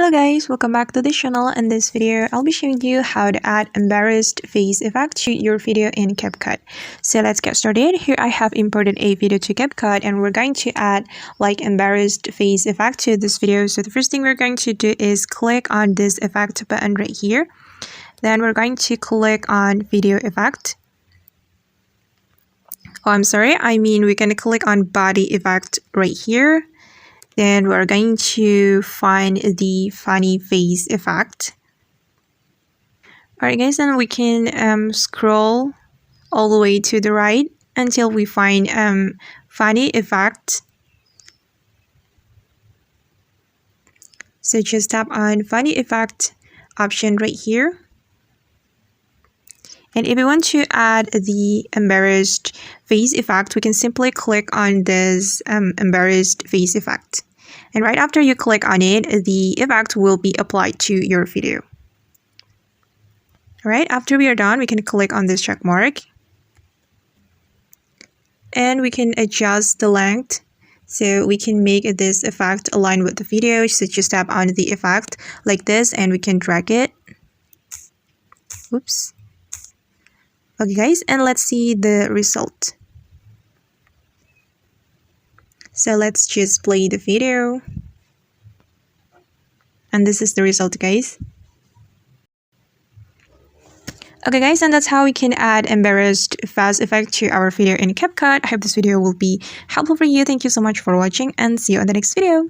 Hello guys, welcome back to the channel. In this video, I'll be showing you how to add embarrassed face effect to your video in CapCut. So let's get started. Here I have imported a video to CapCut and we're going to add like embarrassed face effect to this video. So the first thing we're going to do is click on this effect button right here. Then we're going to click on video effect. We're going to click on body effect right here. Then we're going to find the funny face effect. Alright guys, then we can scroll all the way to the right until we find funny effect. So just tap on funny effect option right here. And if we want to add the embarrassed face effect, we can simply click on this embarrassed face effect. And right after you click on it, the effect will be applied to your video. Alright, after we are done, we can click on this check mark. And we can adjust the length. So we can make this effect align with the video. So just tap on the effect like this and we can drag it. Oops. Okay guys, and let's see the result. So let's just play the video. And this is the result guys. Okay guys, and that's how we can add embarrassed face effect to our video in CapCut. I hope this video will be helpful for you. Thank you so much for watching and see you on the next video.